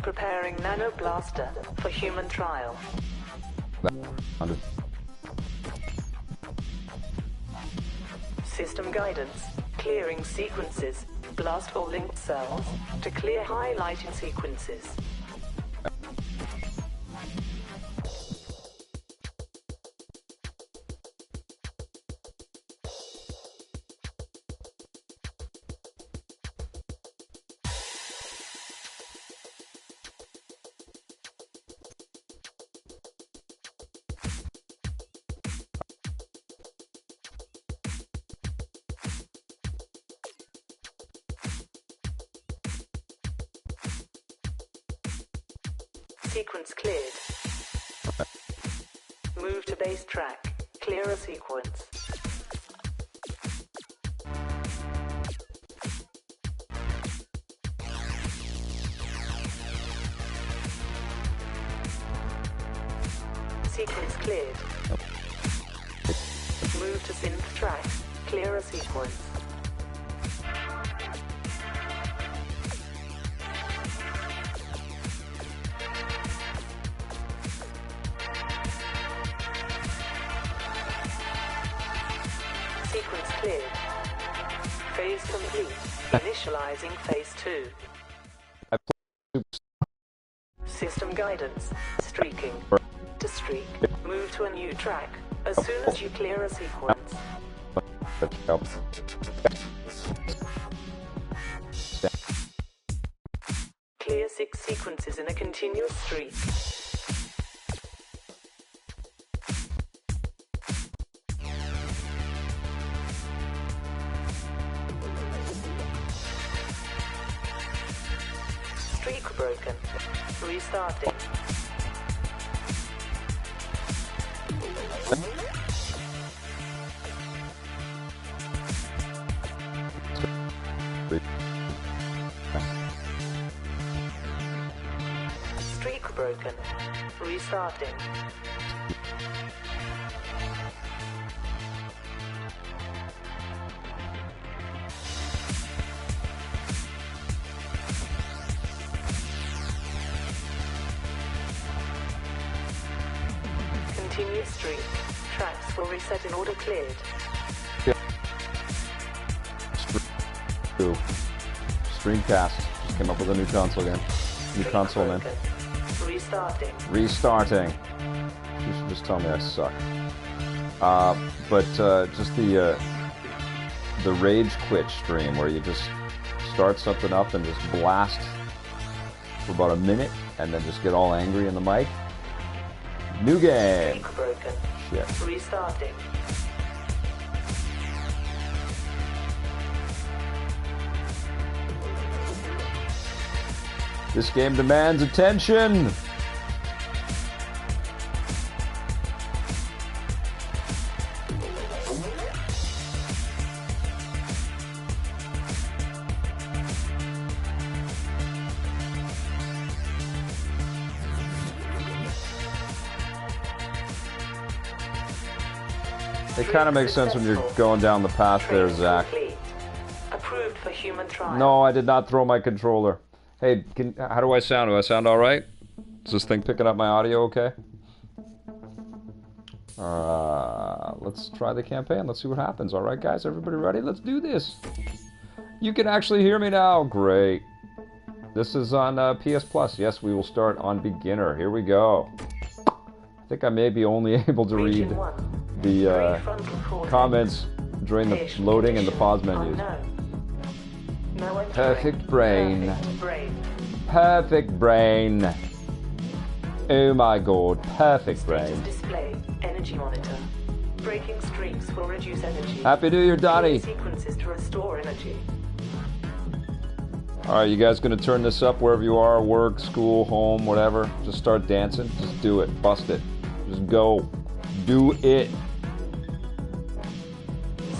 Preparing nanoblaster for human trial. System guidance. Clearing sequences. Blast all linked cells to clear highlighted sequences. Sequence cleared. Move to base track. Clear a sequence. Sequence cleared. Move to synth track. Clear a sequence. Sequence cleared. Phase complete. Initializing phase 2. System guidance. Streaking. To streak. Move to a new track as soon as you clear a sequence. That helps. Clear 6 sequences in a continuous streak. Streak broken. Restarting. Streak broken. Restarting. Continue streak. Tracks will reset in order cleared. Streamcast. Just came up with a new console again. New console, man. Restarting. Restarting. You should just tell me I suck. Just the rage quit stream where you just start something up and just blast for about a minute and then just get all angry in the mic. New game. Streak broken. Shit. Restarting. This game demands attention. It kind of makes sense when you're going down the path there, Zach. Approved for human trial. No, I did not throw my controller. Hey, how do I sound? Do I sound all right? Is this thing picking up my audio okay? Let's try the campaign. Let's see what happens. All right, guys, everybody ready? Let's do this. You can actually hear me now. Great. This is on PS Plus. Yes, we will start on beginner. Here we go. I think I may be only able to read the comments during the loading and the pause menus. Perfect brain. Perfect brain. Oh my god, perfect brain. Display, energy monitor. Breaking streaks will reduce energy. Happy New Year, Donnie. Sequences to restore energy. Alright, you guys gonna turn this up wherever you are, work, school, home, whatever. Just start dancing. Just do it. Bust it. Just go. Do it.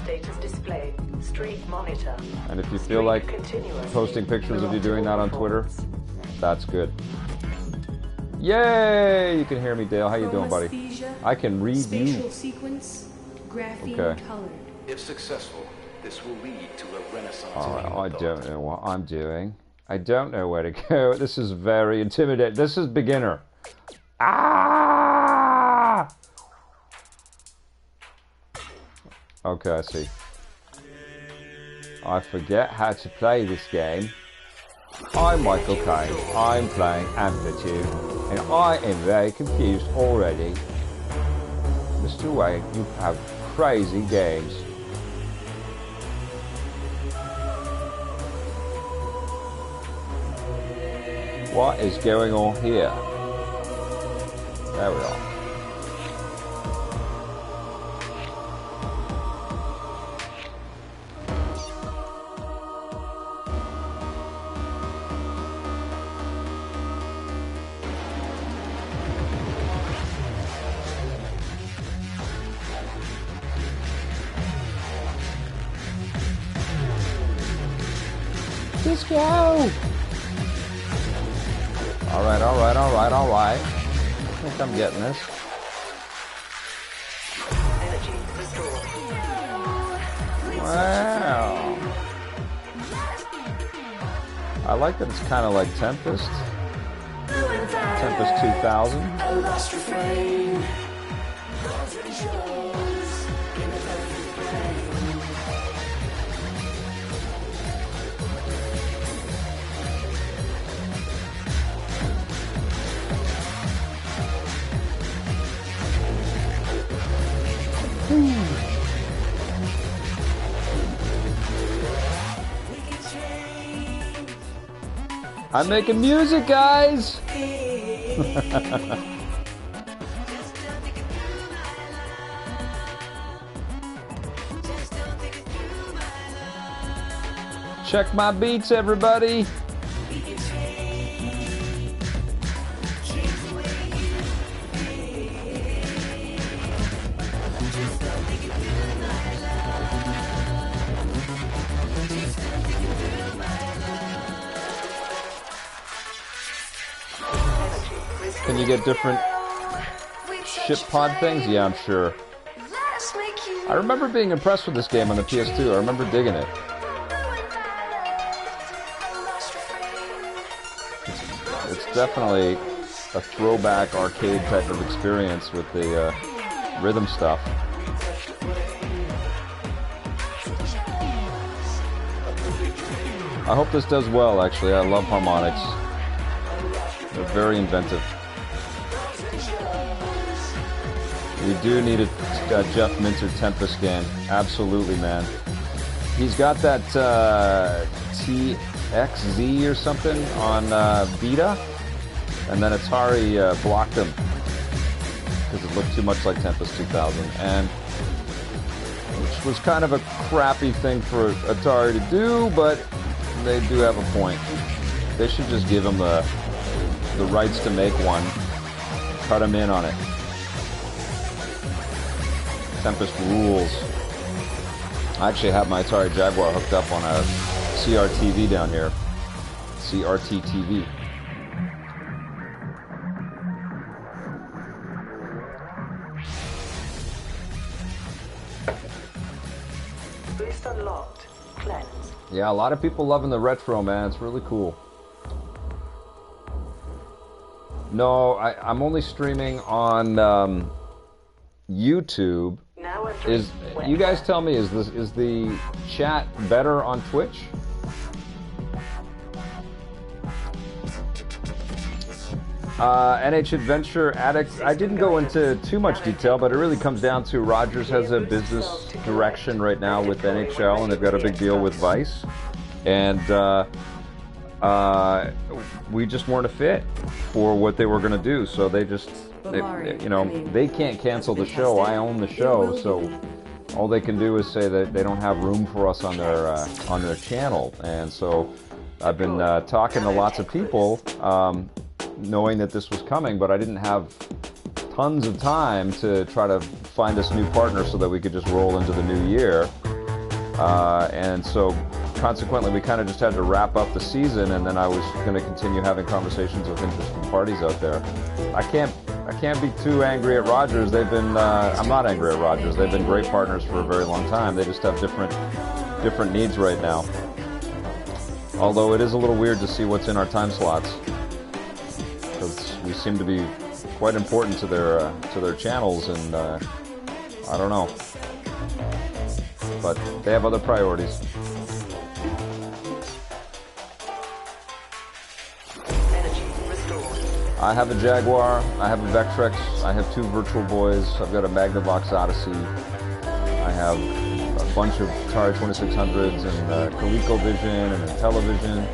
Status display. Streak monitor. And if you feel like posting pictures of you doing that on Twitter, that's good. Yay! You can hear me, Dale. How you doing, buddy? I can read you. Sequence, graphene Okay. colored. If successful, this will lead to a renaissance. Alright, I'm doing what I'm doing. I don't know where to go. This is very intimidating. This is beginner. Ah! Okay, I see. I forget how to play this game. I'm Michael Caine. I'm playing Amplitude, and I am very confused already. Mr. Wayne, you have crazy games. What is going on here? There we are. Let's go! Alright, alright, alright, alright. I think I'm getting this. Energy restored. Wow. I like that it's kind of like Tempest. Tempest 2000. A lost refrain. I'm making music, guys! Check my beats, everybody! Can you get different ship pod things? Yeah, I'm sure. I remember being impressed with this game on the PS2. I remember digging it. It's definitely a throwback arcade type of experience with the rhythm stuff. I hope this does well, actually. I love harmonics. They're very inventive. We do need a Jeff Minter Tempest game. Absolutely, man. He's got that TEDx or something on Vita, and then Atari blocked him because it looked too much like Tempest 2000, and which was kind of a crappy thing for Atari to do, but they do have a point. They should just give him the rights to make one, cut him in on it. Tempest rules. I actually have my Atari Jaguar hooked up on a CRT down here. CRT TV. Boost unlocked. Cleanse. Yeah, a lot of people loving the retro, man. It's really cool. No, I'm only streaming on YouTube. Now Is you guys tell me, is the chat better on Twitch? NH Adventure Addict. I didn't go into too much detail, but it really comes down to Rogers has a business direction right now with NHL, and they've got a big deal with Vice, and we just weren't a fit for what they were going to do. So they just, they can't cancel the show. I own the show, so all they can do is say that they don't have room for us on their channel. And so I've been talking to lots of people, knowing that this was coming, but I didn't have tons of time to try to find this new partner so that we could just roll into the new year. And so consequently, we kind of just had to wrap up the season, and then I was going to continue having conversations with interested parties out there. I can't be too angry at Rogers. They've been, I'm not angry at Rogers. They've been great partners for a very long time. They just have different needs right now. Although it is a little weird to see what's in our time slots, because we seem to be quite important to their channels, and I don't know. But they have other priorities. I have a Jaguar, I have a Vectrex, I have 2 Virtual Boys, I've got a Magnavox Odyssey, I have a bunch of Atari 2600s and ColecoVision and Intellivision.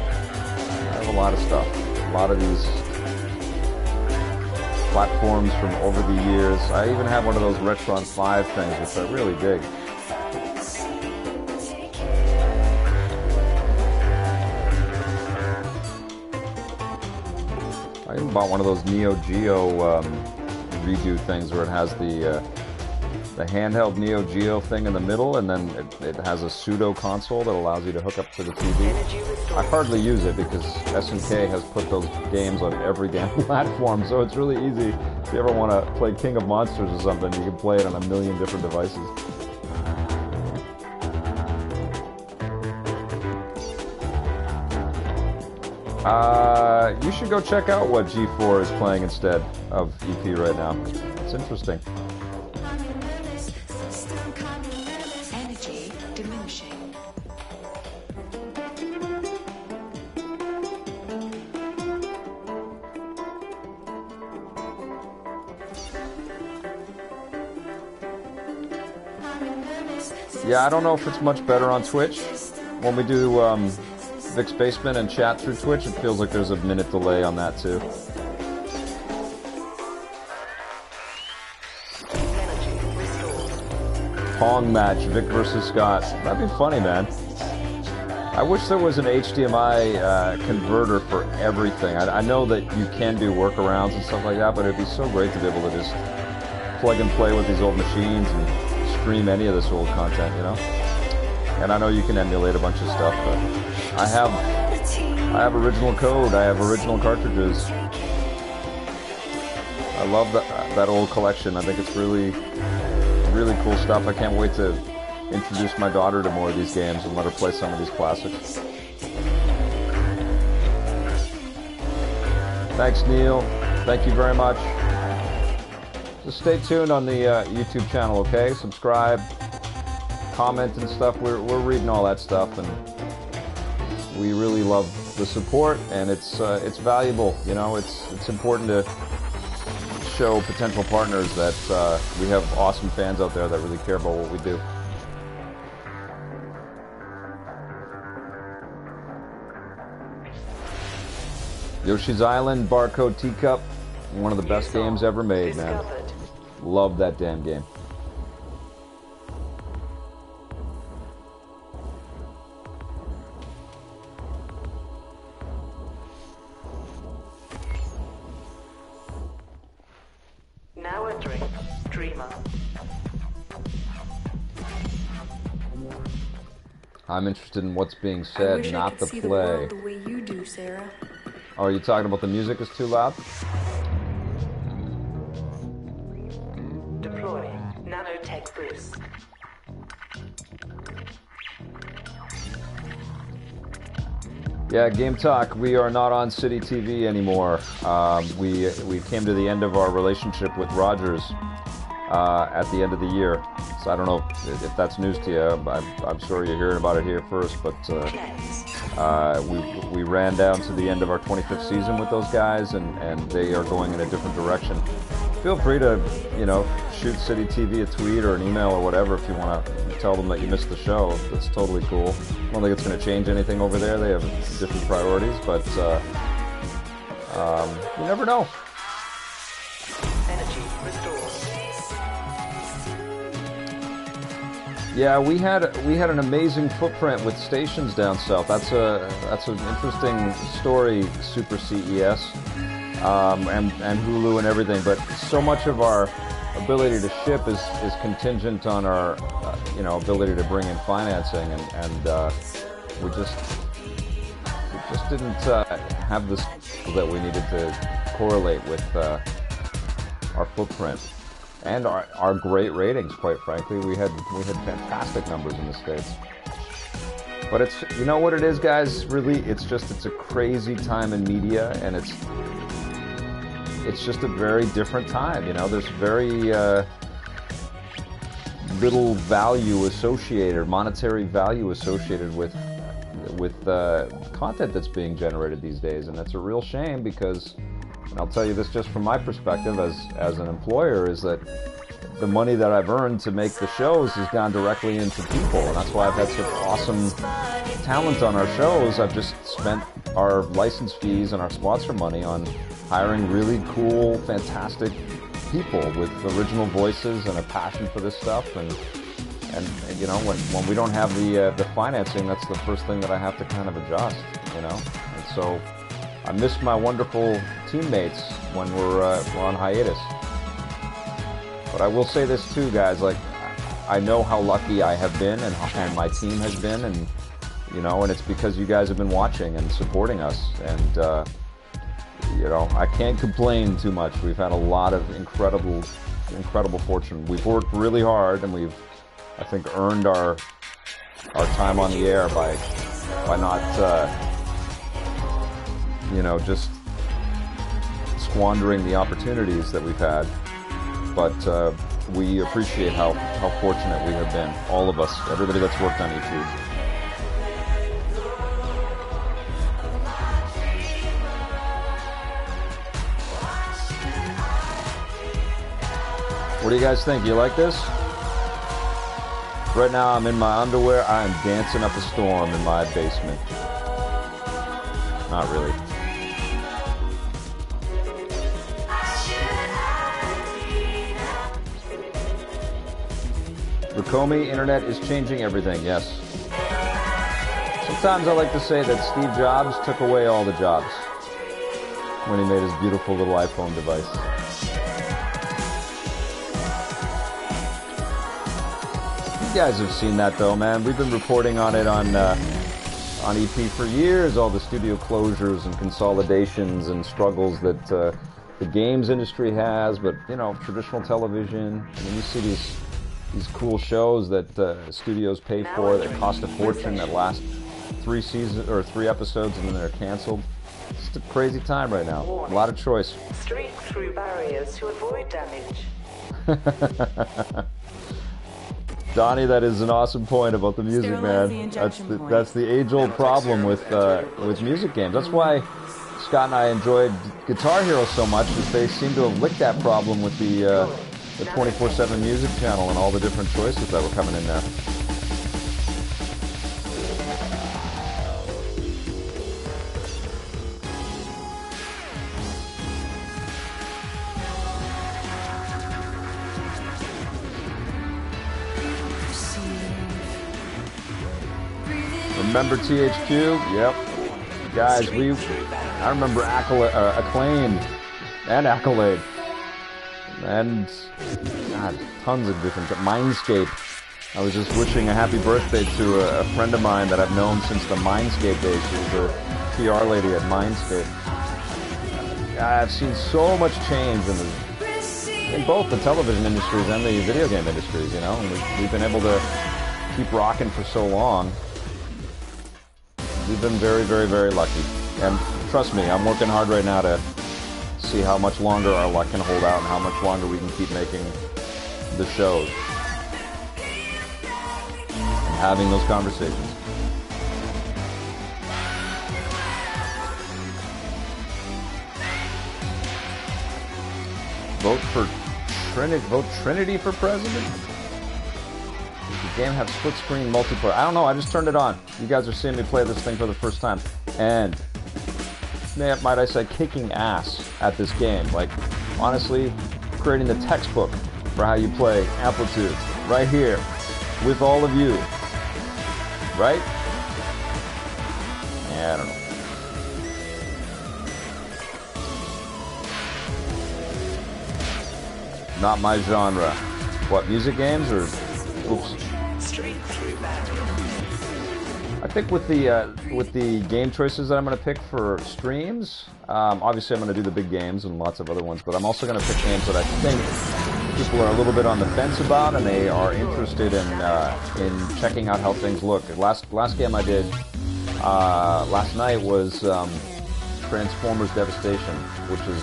I have a lot of stuff, a lot of these platforms from over the years. I even have one of those Retron 5 things, which I really dig. I even bought one of those Neo Geo redo things where it has the handheld Neo Geo thing in the middle, and then it has a pseudo console that allows you to hook up to the TV. I hardly use it because SNK has put those games on every damn platform, so it's really easy. If you ever want to play King of Monsters or something, you can play it on a million different devices. You should go check out what G4 is playing instead of EP right now. It's interesting. Energy diminishing. Yeah, I don't know if it's much better on Twitch. When we do Vic's Basement and chat through Twitch, it feels like there's a minute delay on that too. Pong match, Vic versus Scott. That'd be funny, man. I wish there was an HDMI converter for everything. I know that you can do workarounds and stuff like that, but it'd be so great to be able to just plug and play with these old machines and stream any of this old content, you know? And I know you can emulate a bunch of stuff, but I have original code, I have original cartridges. I love that old collection. I think it's really cool stuff. I can't wait to introduce my daughter to more of these games and let her play some of these classics. Thanks, Neil. Thank you very much. Just stay tuned on the YouTube channel, okay? Subscribe, comment and stuff. We're reading all that stuff, and we really love the support, and it's valuable. You know, it's important to show potential partners that we have awesome fans out there that really care about what we do. Yoshi's Island Barcode Teacup, one of the best games ever made, man. Love that damn game. Now entering Dreamer. I'm interested in what's being said, not the see play. the world the way you do, Sarah. Oh, are you talking about the music is too loud? Deploy nanotech boost. Yeah, Game Talk, we are not on City TV anymore. We came to the end of our relationship with Rogers at the end of the year. So I don't know if that's news to you. I'm sure you're hearing about it here first, but we ran down to the end of our 25th season with those guys, and they are going in a different direction. Feel free to, you know, shoot City TV a tweet or an email or whatever if you want to tell them that you missed the show. That's totally cool. I don't think it's going to change anything over there. They have different priorities, but you never know. Energy restored. Yeah, we had an amazing footprint with stations down south. That's an interesting story, Super CES, and Hulu and everything. But so much of our ability to ship is contingent on our ability to bring in financing, and we just didn't have the skills that we needed to correlate with our footprint. And our great ratings, quite frankly. We had fantastic numbers in the States. But it's, you know what it is, guys? Really, it's a crazy time in media, and it's just a very different time. You know, there's very little value associated, monetary value associated with content that's being generated these days, and that's a real shame because, and I'll tell you this just from my perspective as an employer, is that the money that I've earned to make the shows has gone directly into people, and that's why I've had such awesome talent on our shows. I've just spent our license fees and our sponsor money on hiring really cool, fantastic people with original voices and a passion for this stuff, and you know, when we don't have the financing, that's the first thing that I have to kind of adjust, you know. And so I miss my wonderful teammates when we're on hiatus. But I will say this too, guys, like, I know how lucky I have been and my team has been, and you know, and it's because you guys have been watching and supporting us, and you know, I can't complain too much. We've had a lot of incredible fortune. We've worked really hard, and we've, I think, earned our time on the air by not you know, just squandering the opportunities that we've had. But we appreciate how fortunate we have been, all of us, everybody that's worked on YouTube. What do you guys think? You like this? Right now I'm in my underwear. I am dancing up a storm in my basement. Not really. Rakomi, internet is changing everything, yes. Sometimes I like to say that Steve Jobs took away all the jobs when he made his beautiful little iPhone device. You guys have seen that though, man. We've been reporting on it on EP for years, all the studio closures and consolidations and struggles that the games industry has, but you know, traditional television. I mean, you see these cool shows that studios pay for that cost a fortune, that last 3 seasons or 3 episodes and then they're canceled. It's just a crazy time right now. A lot of choice. Streak through barriers to avoid damage. Donnie, that is an awesome point about the music, man. That's the age-old problem with music games. That's why Scott and I enjoyed Guitar Hero so much, is they seem to have licked that problem with the 24/7 music channel and all the different choices that were coming in there. Remember THQ? Yep. Guys, I remember Acclaim and Accolade. And, God, tons of different... Mindscape. I was just wishing a happy birthday to a friend of mine that I've known since the Mindscape days. She was the PR lady at Mindscape. I've seen so much change in both the television industries and the video game industries, you know. And we've been able to keep rocking for so long. We've been very, very, very lucky. And trust me, I'm working hard right now to see how much longer our luck can hold out and how much longer we can keep making the shows and having those conversations. Vote Trinity for president? Does the game have split screen multiplayer? I don't know, I just turned it on. You guys are seeing me play this thing for the first time. And might I say, kicking ass at this game. Like, honestly, creating the textbook for how you play Amplitude right here with all of you. Right? Yeah, I don't know. Not my genre. What, music games or... Oops. I think with the game choices that I'm going to pick for streams, obviously I'm going to do the big games and lots of other ones, but I'm also going to pick games that I think people are a little bit on the fence about, and they are interested in checking out how things look. Last game I did last night was Transformers Devastation, which is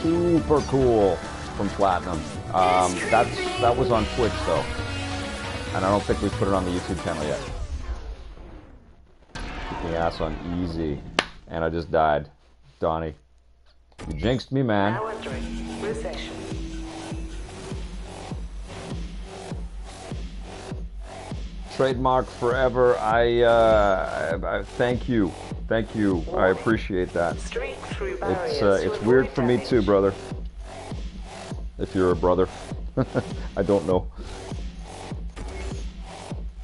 super cool from Platinum. That was on Twitch though, and I don't think we put it on the YouTube channel yet. Keep the ass on easy, and I just died. Donnie, you jinxed me, man. Now entering recession. Trademark forever. I thank you. Thank you. I appreciate that. Streak through barriers. It's weird for me too, brother. If you're a brother. I don't know.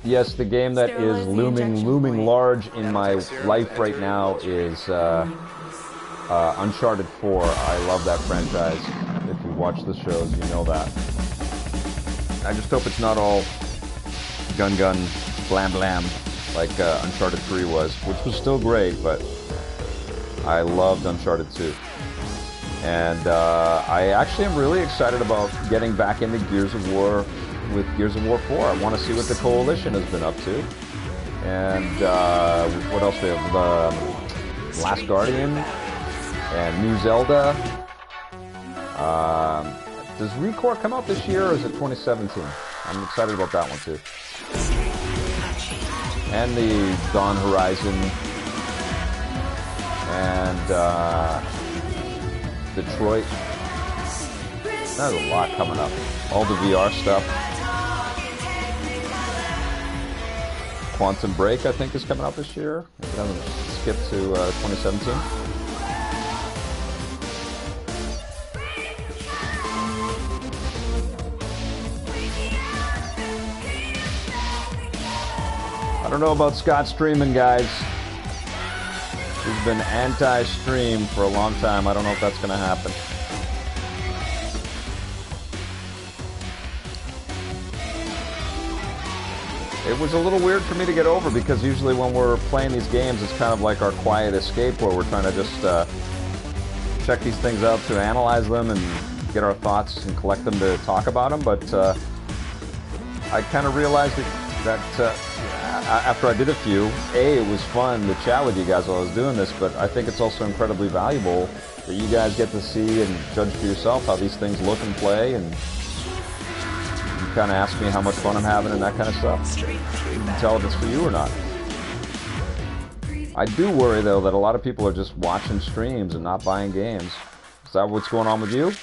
Yes, the game that is looming large in my life right now is Uncharted 4. I love that franchise. If you watch the shows, you know that. I just hope it's not all gun, blam, like Uncharted 3 was, which was still great, but I loved Uncharted 2. And I actually am really excited about getting back into Gears of War with Gears of War 4. I want to see what the Coalition has been up to. And what else we have? The Last Guardian and New Zelda. Does ReCore come out this year, or is it 2017? I'm excited about that one too. And the Dawn Horizon, and Detroit. There's a lot coming up. All the VR stuff. Quantum Break, I think, is coming out this year. It doesn't skip to 2017. I don't know about Scott streaming, guys. He's been anti-stream for a long time. I don't know if that's going to happen. It was a little weird for me to get over, because usually when we're playing these games, it's kind of like our quiet escape, where we're trying to just check these things out to analyze them and get our thoughts and collect them to talk about them. But I kind of realized that after I did a few, it was fun to chat with you guys while I was doing this, but I think it's also incredibly valuable that you guys get to see and judge for yourself how these things look and play, and you kind of ask me how much fun I'm having and that kind of stuff. You can tell if it's for you or not. I do worry, though, that a lot of people are just watching streams and not buying games. Is that what's going on with you?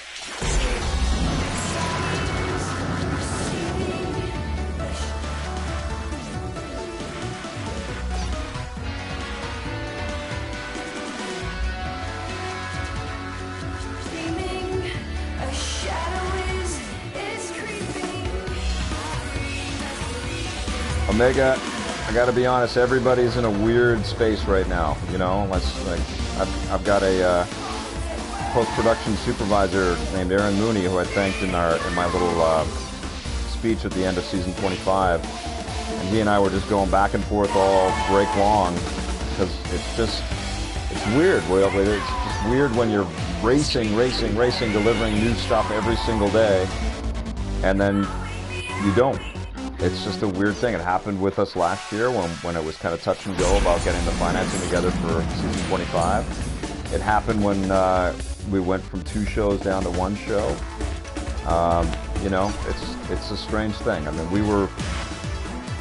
Omega, I gotta be honest, everybody's in a weird space right now, you know? I've got a post-production supervisor named Aaron Mooney, who I thanked in my little speech at the end of season 25, and he and I were just going back and forth all break long, because it's weird. It's just weird when you're racing, delivering new stuff every single day, and then you don't. It's just a weird thing. It happened with us last year when it was kind of touch and go about getting the financing together for season 25. It happened when we went from 2 shows down to 1 show. You know, it's a strange thing. I mean, we were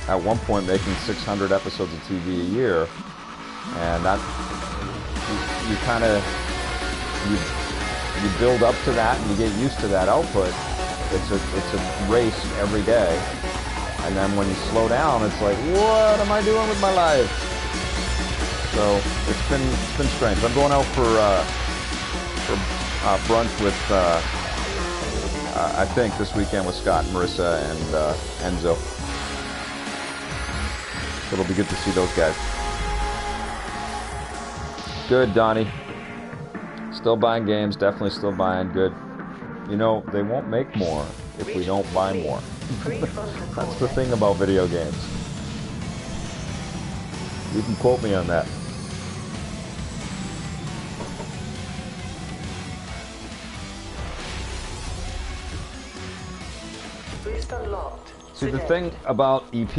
at one point making 600 episodes of TV a year, and that you kind of you build up to that and you get used to that output. It's a race every day. And then when you slow down, it's like, what am I doing with my life? So it's been strange. I'm going out for brunch with I think this weekend with Scott, Marissa, and Enzo. So it'll be good to see those guys. Good, Donnie. Still buying games. Definitely still buying. Good. You know, they won't make more if we don't buy more. That's the thing about video games. You can quote me on that. Boost unlocked. See, the Select. thing about EP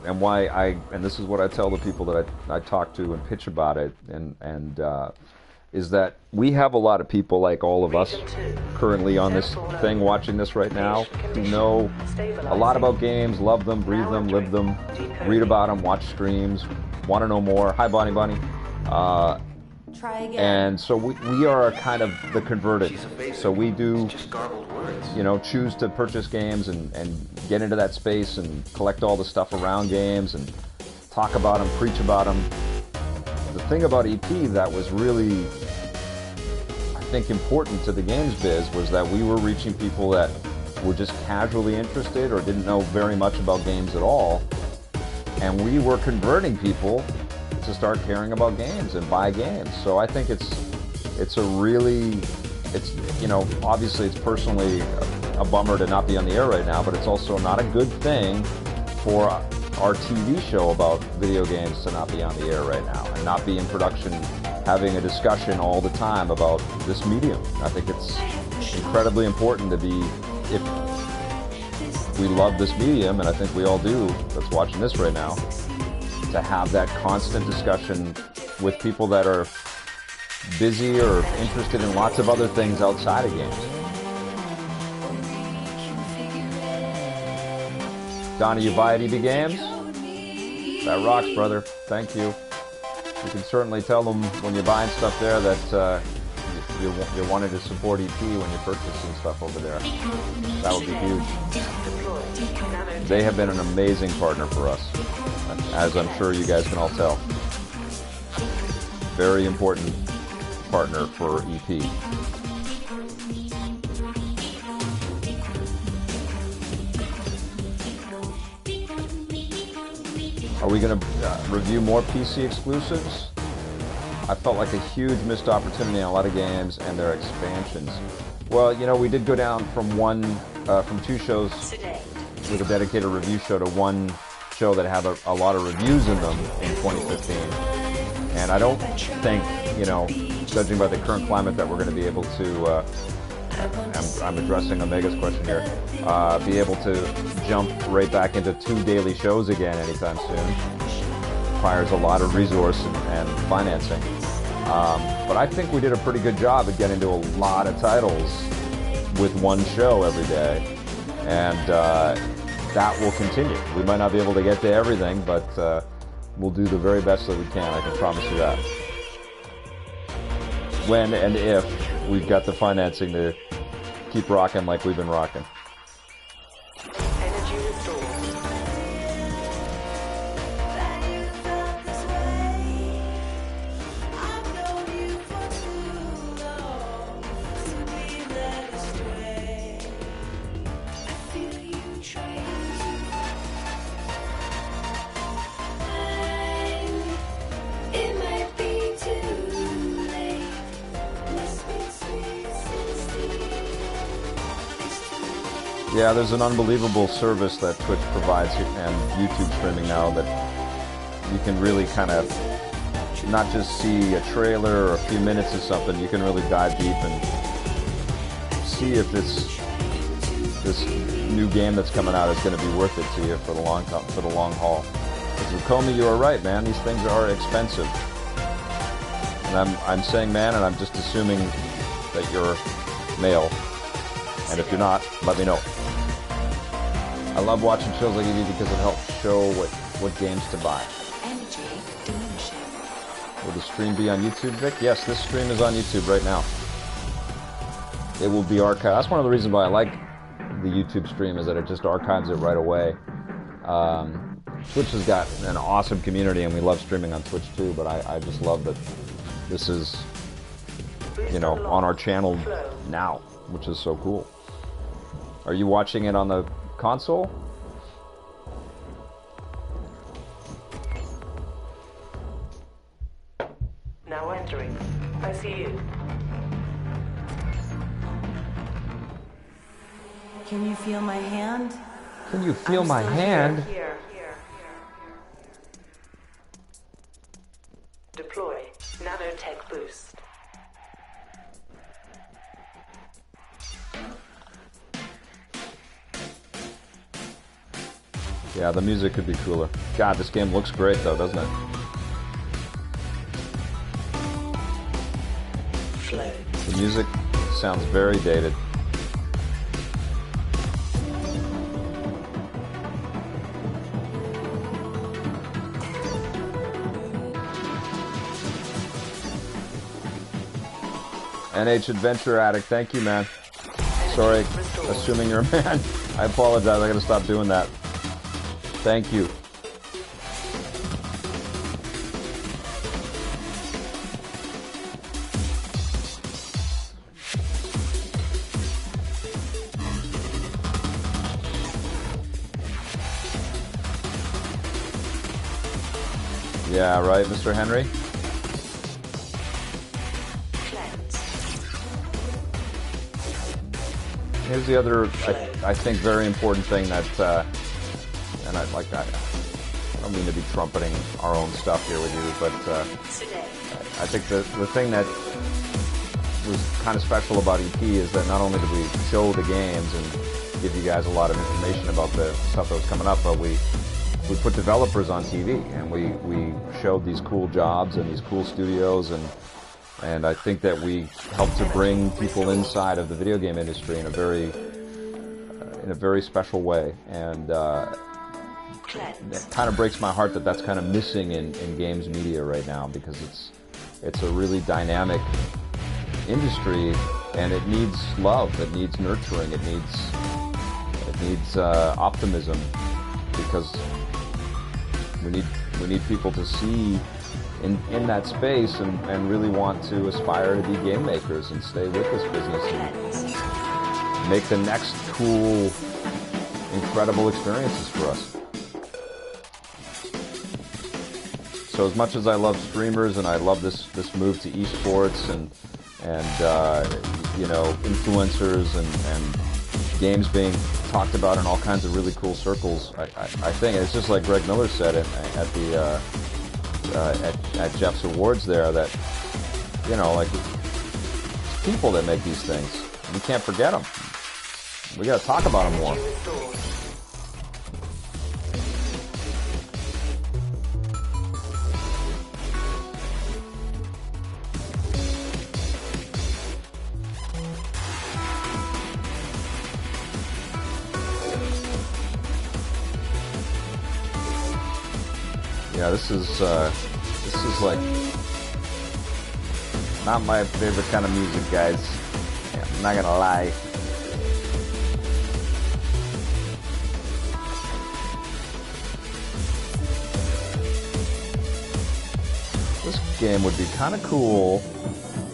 and why and this is what I tell the people that I talk to and pitch about it, is that we have a lot of people like all of us currently on this thing watching this right now who know a lot about games, love them, breathe them, live them, read about them, watch streams, want to know more. Hi, Bonnie Bunny. Try again. And so we are kind of the converted. So we do, choose to purchase games and get into that space and collect all the stuff around games and talk about them, preach about them. The thing about EP that was really, I think, important to the games biz was that we were reaching people that were just casually interested or didn't know very much about games at all. And we were converting people to start caring about games and buy games. So I think it's obviously it's personally a bummer to not be on the air right now, but it's also not a good thing for our TV show about video games to not be on the air right now and not be in production, having a discussion all the time about this medium. I think it's incredibly important to be, if we love this medium, and I think we all do that's watching this right now, to have that constant discussion with people that are busy or interested in lots of other things outside of games. Donnie, you buy at EB Games? That rocks, brother. Thank you. You can certainly tell them when you're buying stuff there that you're wanting to support EP when you're purchasing stuff over there. That would be huge. They have been an amazing partner for us, as I'm sure you guys can all tell. Very important partner for EP. Are we going to review more PC exclusives? I felt like a huge missed opportunity on a lot of games and their expansions. Well, we did go down from two shows with a dedicated review show to one show that had a lot of reviews in them in 2015. And I don't think, judging by the current climate, that we're going to be able to, I'm addressing Omega's question here, be able to jump right back into 2 daily shows again anytime soon. Requires a lot of resource and financing. But I think we did a pretty good job at getting to a lot of titles with one show every day. And that will continue. We might not be able to get to everything, but we'll do the very best that we can. I can promise you that. When and if we've got the financing to keep rocking like we've been rocking. Energy restored. Yeah, there's an unbelievable service that Twitch provides and YouTube streaming now that you can really kind of not just see a trailer or a few minutes of something. You can really dive deep and see if this new game that's coming out is going to be worth it to you for the long haul. Because Comey, you are right, man. These things are expensive. And I'm saying man, and I'm just assuming that you're male. And if you're not, let me know. I love watching shows like EV because it helps show what games to buy. Will the stream be on YouTube, Vic? Yes, this stream is on YouTube right now. It will be archived. That's one of the reasons why I like the YouTube stream, is that it just archives it right away. Twitch has got an awesome community, and we love streaming on Twitch too, but I just love that this is, on our channel now, which is so cool. Are you watching it on the console? Now entering. I see you. Can you feel my hand? Can you feel my hand? Here. Deploy. Nanotech boost. Yeah, the music could be cooler. God, this game looks great though, doesn't it? The music sounds very dated. NH Adventure Addict, thank you, man. Sorry, assuming you're a man. I apologize, I gotta stop doing that. Thank you. Yeah, right, Mr. Henry? Here's the other, I think, very important thing that, and I don't mean to be trumpeting our own stuff here with you, but I think the thing that was kind of special about EP is that not only did we show the games and give you guys a lot of information about the stuff that was coming up, but we put developers on TV, and we showed these cool jobs and these cool studios, and I think that we helped to bring people inside of the video game industry in a very special way, and it kind of breaks my heart that that's kind of missing in games media right now, because it's a really dynamic industry, and it needs love, it needs nurturing, it needs optimism, because we need people to see in that space and really want to aspire to be game makers and stay with this business and make the next cool, incredible experiences for us. So as much as I love streamers and I love this move to esports and you know, influencers and games being talked about in all kinds of really cool circles, I think it's just like Greg Miller said at the at Jeff's awards there, that, you know, like, it's people that make these things. We can't forget them. We got to talk about them more. Yeah, this is like not my favorite kind of music, guys. Yeah, I'm not gonna lie. This game would be kind of cool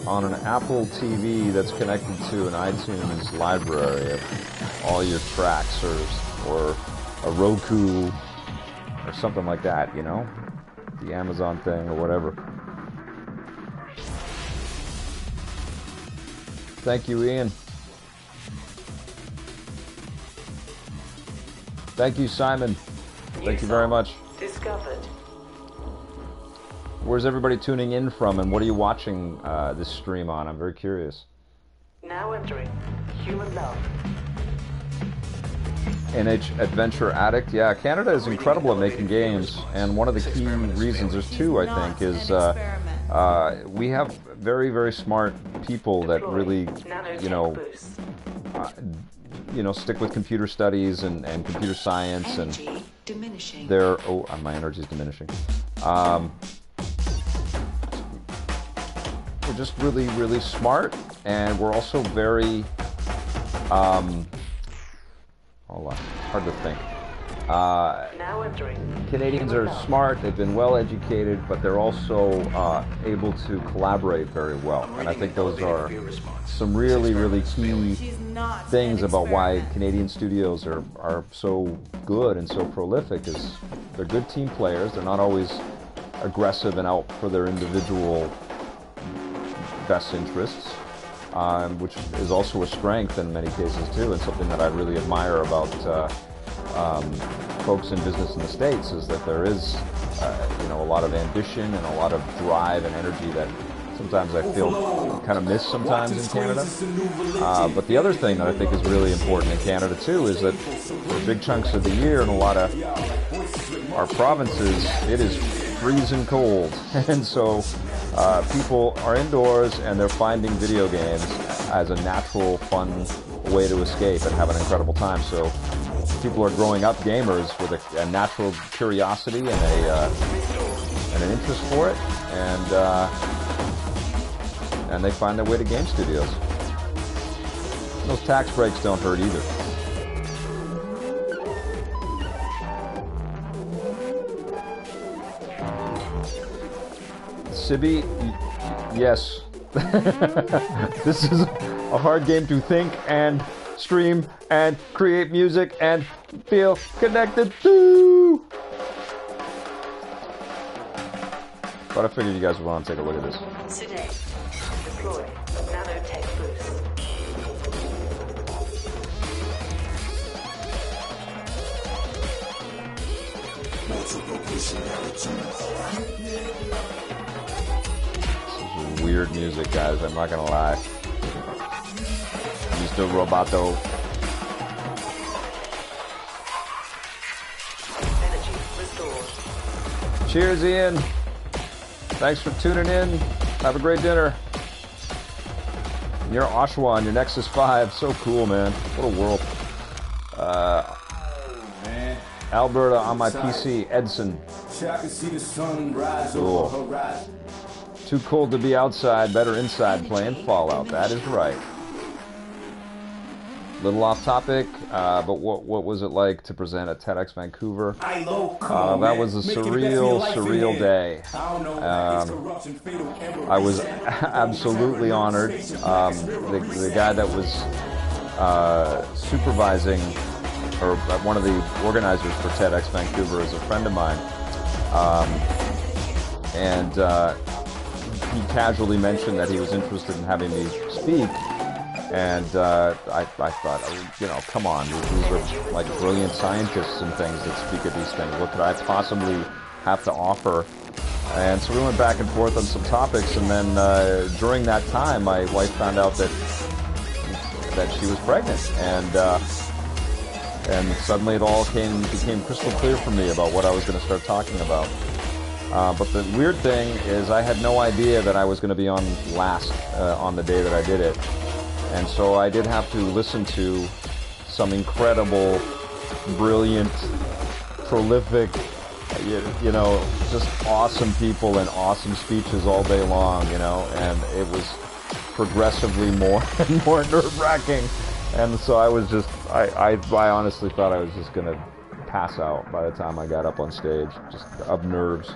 on an Apple TV that's connected to an iTunes library of all your tracks, or a Roku or something like that, you know? The Amazon thing or whatever. Thank you, Ian. Thank you, Simon. Thank you very much. Discovered. Where's everybody tuning in from, and what are you watching this stream on? I'm very curious. Now entering Human Love. NH Adventure Addict. Yeah, Canada is incredible at making games, and one of the key reasons, there's two, I think, is we have very, very smart people that really, you know, stick with computer studies and computer science, and they're, my energy's diminishing. We're just really, really smart, and we're also very, hold on, hard to think. Now entering. Canadians are smart, they've been well educated, but they're also able to collaborate very well. And I think those are some really, really key things about why Canadian studios are so good and so prolific. Is they're good team players, they're not always aggressive and out for their individual best interests. Which is also a strength in many cases too, and something that I really admire about folks in business in the States, is that there is a lot of ambition and a lot of drive and energy that sometimes I feel kind of miss sometimes in Canada. But the other thing that I think is really important in Canada too is that for big chunks of the year in a lot of our provinces, it is freezing cold. And so people are indoors and they're finding video games as a natural, fun way to escape and have an incredible time. So people are growing up gamers with a natural curiosity and an interest for it, and they find their way to game studios. Those tax breaks don't hurt either. Sibi, yes. This is a hard game to think and stream and create music and feel connected to. But I figured you guys would want to take a look at this. Today, deploy nanotech boost. This is weird music, guys. I'm not gonna lie. Mr. Roboto. Energy restored. Cheers, Ian. Thanks for tuning in. Have a great dinner. You're Oshawa on your Nexus 5. So cool, man. What a world. Alberta on my PC. Edson. Cool. Too cold to be outside. Better inside playing Fallout. That is right. Little off topic, but what was it like to present at TEDx Vancouver? That was a surreal day. I was absolutely honored. The guy that was supervising, or one of the organizers for TEDx Vancouver, is a friend of mine, and he casually mentioned that he was interested in having me speak. And I thought, come on, these are like brilliant scientists and things that speak at these things. What could I possibly have to offer? And so we went back and forth on some topics, and then during that time, my wife found out that she was pregnant, and suddenly it all became crystal clear for me about what I was going to start talking about. But the weird thing is, I had no idea that I was going to be on last on the day that I did it. And so I did have to listen to some incredible, brilliant, prolific, just awesome people and awesome speeches all day long, and it was progressively more and more nerve-wracking. And so I was just, I honestly thought I was just going to pass out by the time I got up on stage, just of nerves.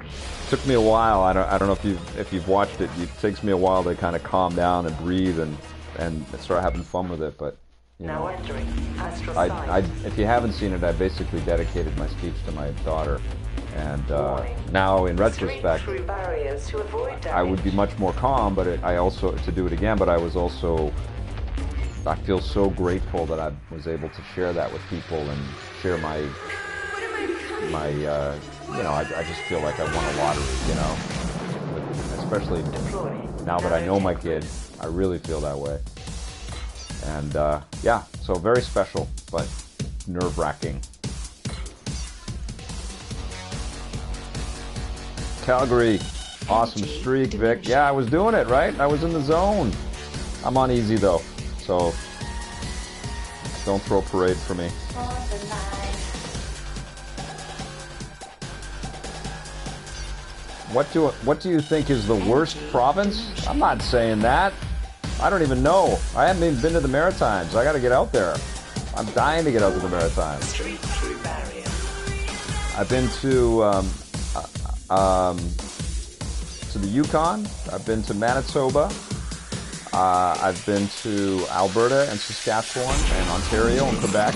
It took me a while. I don't know if you've watched it. It takes me a while to kind of calm down and breathe and start having fun with it. But Now entering astral if you haven't seen it, I basically dedicated my speech to my daughter. And now, in retrospect, I would be much more calm. But I also, to do it again. But I feel so grateful that I was able to share that with people and share my I just feel like I won a lottery, especially now that I know my kid. I really feel that way. And so very special, but nerve-wracking. Calgary, awesome streak, Vic. Yeah, I was doing it, right? I was in the zone. I'm on easy, though, so don't throw a parade for me. What do you think is the worst province? I'm not saying that. I don't even know. I haven't even been to the Maritimes. I got to get out there. I'm dying to get out to the Maritimes. I've been to the Yukon. I've been to Manitoba. I've been to Alberta and Saskatchewan and Ontario and Quebec.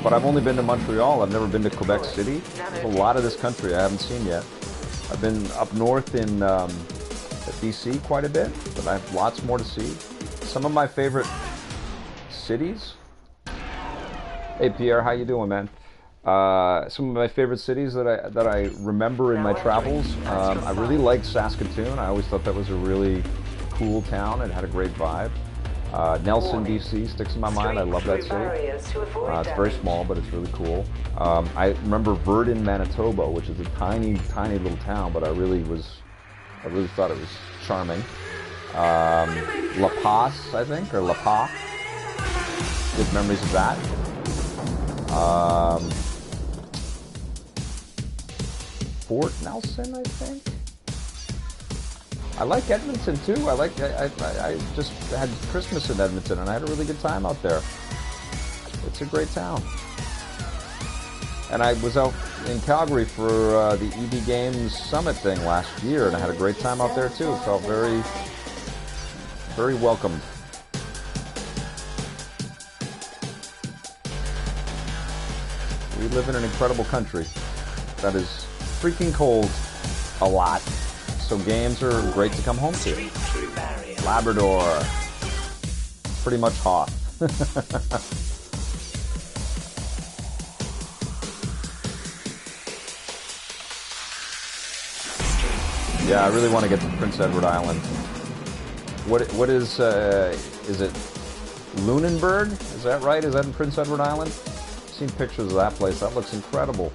But I've only been to Montreal. I've never been to Quebec City. There's a lot of this country I haven't seen yet. I've been up north in BC quite a bit, but I have lots more to see. Some of my favorite cities. Hey Pierre, how you doing, man? Some of my favorite cities that I remember in my travels. I really liked Saskatoon. I always thought that was a really cool town. It had a great vibe. Nelson, BC sticks in my mind. I love that city. It's very small, but it's really cool. I remember Verdun, Manitoba, which is a tiny, tiny little town, but I really thought it was charming. La Paz, I think, or La Paz. Good memories of that. Fort Nelson, I think. I like Edmonton too. I just had Christmas in Edmonton and I had a really good time out there. It's a great town. And I was out in Calgary for the EB Games Summit thing last year and I had a great time out there too. Felt very, very welcomed. We live in an incredible country that is freaking cold a lot, so games are great to come home to. Labrador, pretty much hot. Yeah, I really want to get to Prince Edward Island. What is it Lunenburg? Is that right? Is that in Prince Edward Island? I've seen pictures of that place. That looks incredible.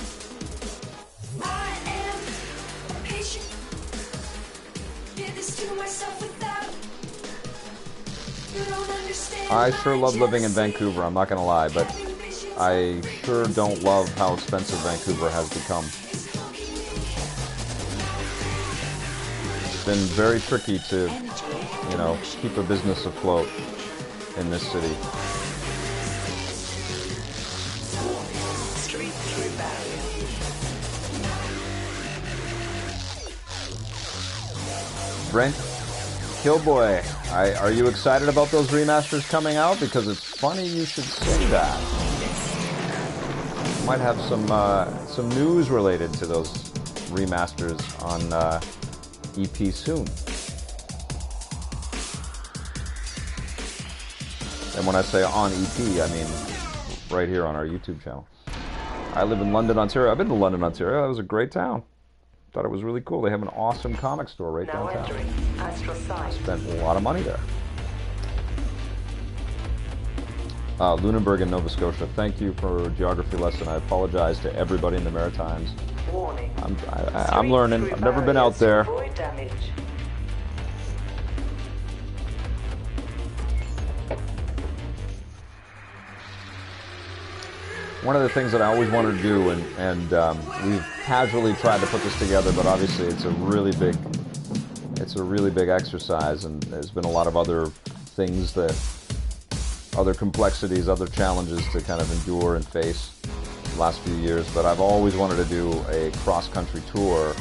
I sure love living in Vancouver, I'm not going to lie, but I sure don't love how expensive Vancouver has become. It's been very tricky to, keep a business afloat in this city. Brent Killboy, are you excited about those remasters coming out? Because it's funny you should say that. Might have some news related to those remasters on EP soon. And when I say on EP, I mean right here on our YouTube channel. I live in London, Ontario. I've been to London, Ontario. That was a great town. Thought it was really cool. They have an awesome comic store right downtown. I spent a lot of money there. Lunenburg in Nova Scotia. Thank you for a geography lesson. I apologize to everybody in the Maritimes. I'm learning. I've never been out there. One of the things that I always wanted to do, and we've casually tried to put this together, but obviously it's a really big exercise, and there's been a lot of other things other complexities, other challenges to kind of endure and face the last few years. But I've always wanted to do a cross-country tour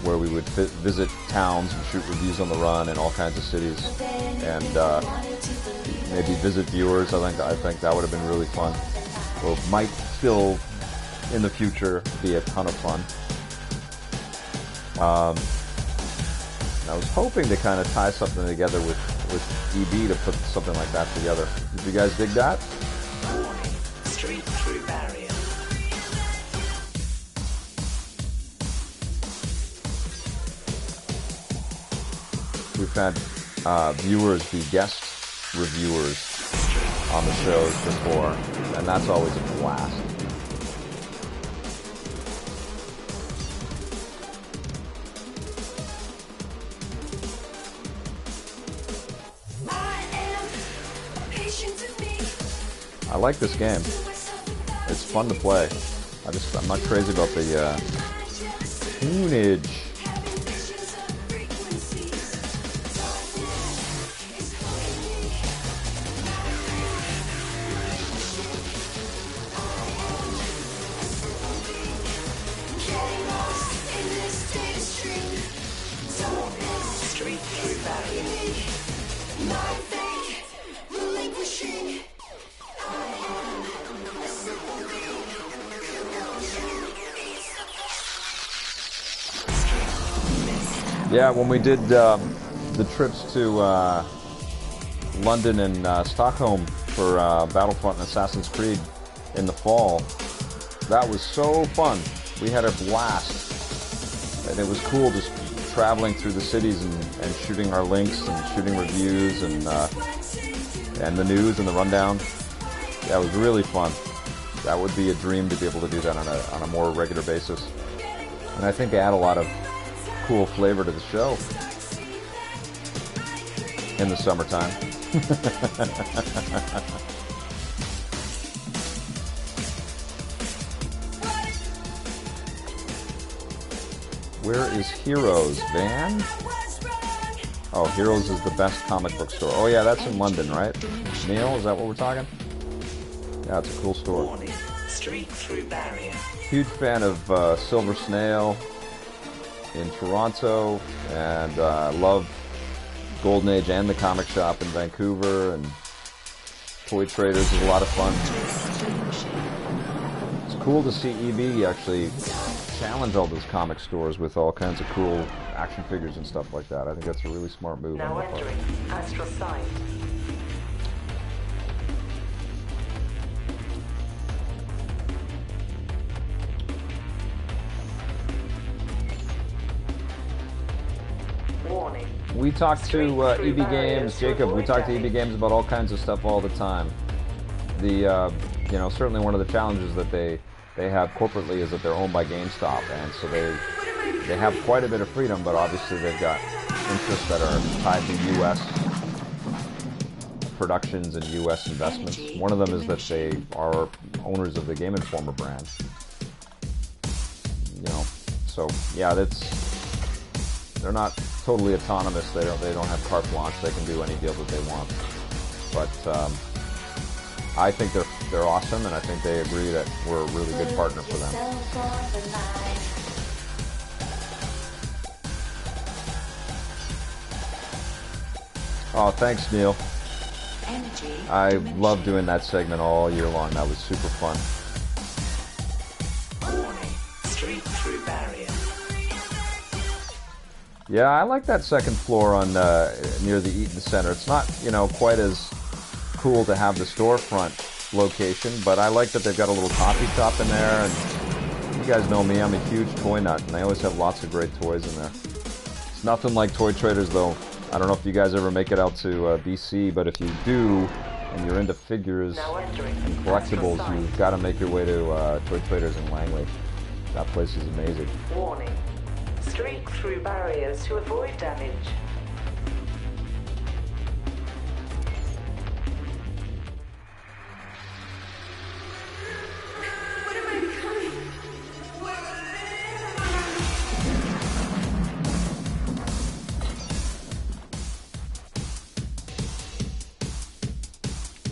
where we would visit towns and shoot reviews on the run in all kinds of cities, and maybe visit viewers. I think that would have been really fun. Or might still, in the future, be a ton of fun. I was hoping to kind of tie something together with EB to put something like that together. Did you guys dig that? Street through barrier. We've had viewers be guest reviewers on the shows before, and that's always a blast. I like this game. It's fun to play. I'm not crazy about the tunage. Yeah, when we did the trips to London and Stockholm for Battlefront and Assassin's Creed in the fall, That was so fun. We had a blast. And it was cool just traveling through the cities and shooting our links and shooting reviews and the news and the rundown. That was really fun. That would be a dream to be able to do that on a more regular basis. And I think they add a lot of cool flavor to the show in the summertime. Where is Heroes, Van? Oh, Heroes is the best comic book store. Oh yeah, that's in London, right? Neil, is that what we're talking? Yeah, it's a cool store. Warning. Streak through barrier. Huge fan of Silver Snail in Toronto, and love Golden Age and the comic shop in Vancouver, and Toy Traders is a lot of fun. It's cool to see EB actually challenge all those comic stores with all kinds of cool action figures and stuff like that. I think that's a really smart move. Now entering Astral Sight. Warning. We talk to EB Games, Jacob. We talk to EB Games about all kinds of stuff all the time. The you know, certainly one of the challenges that they have corporately is that they're owned by GameStop, and so they have quite a bit of freedom, but obviously they've got interests that are tied to U.S. productions and U.S. investments. One of them is that they are owners of the Game Informer brand. You know, so yeah, they're not totally autonomous. They don't have carte blanche. They can do any deal that they want. But I think they're awesome, and I think they agree that we're a really good partner for them. Oh, thanks, Neil. I love doing that segment all year long. That was super fun. Warning. Streak through barrier. Yeah, I like that second floor on near the Eaton Center. It's not, you know, quite as cool to have the storefront location, but I like that they've got a little coffee shop in there, and you guys know me, I'm a huge toy nut, and they always have lots of great toys in there. It's nothing like Toy Traders, though. I don't know if you guys ever make it out to BC, but if you do, and you're into figures and collectibles, you've got to make your way to Toy Traders in Langley. That place is amazing. Warning. Streak through barriers to avoid damage.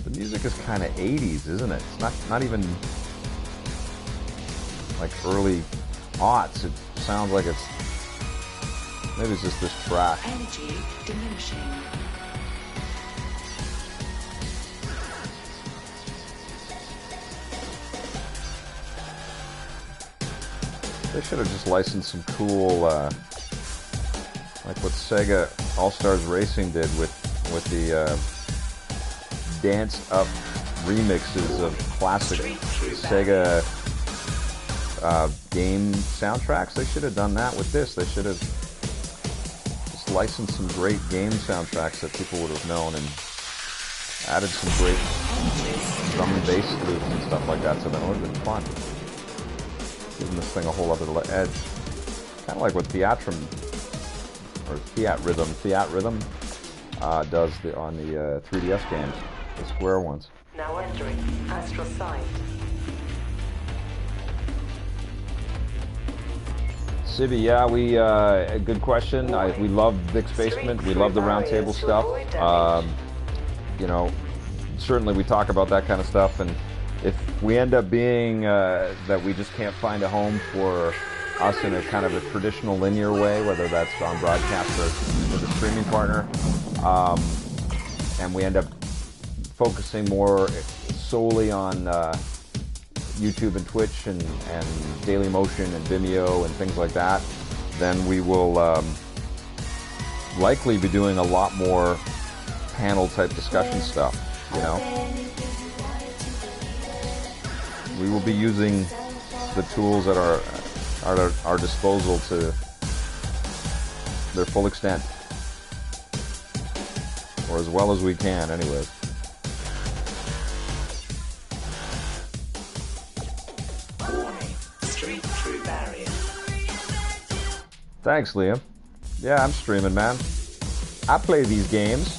The music is kind of 80s, isn't it? It's not even like early aughts. It sounds like it's maybe it's just this track. Energy diminishing. They should have just licensed some cool, like what Sega All-Stars Racing did with the danced up remixes of classic Sega game soundtracks. They should have done that with this. They should have just licensed some great game soundtracks that people would have known and added some great drum and bass loops and stuff like that to them. It would have been fun. Giving this thing a whole other edge. Kind of like what Theatrum, or Fiat Rhythm does on the 3DS games, the Square ones. Now entering Astral Sight. Sibby, yeah, good question. We love Vic's Basement. We love the roundtable stuff. You know, certainly we talk about that kind of stuff, and if we end up being that we just can't find a home for us in a kind of a traditional linear way, whether that's on broadcast or with a streaming partner, and we end up focusing more solely on YouTube and Twitch and Dailymotion and Vimeo and things like that, then we will likely be doing a lot more panel type discussion stuff, you know. We will be using the tools at our disposal to their full extent, or as well as we can, anyways. Warning. Streak through barrier. Thanks, Liam. Yeah, I'm streaming, man. I play these games.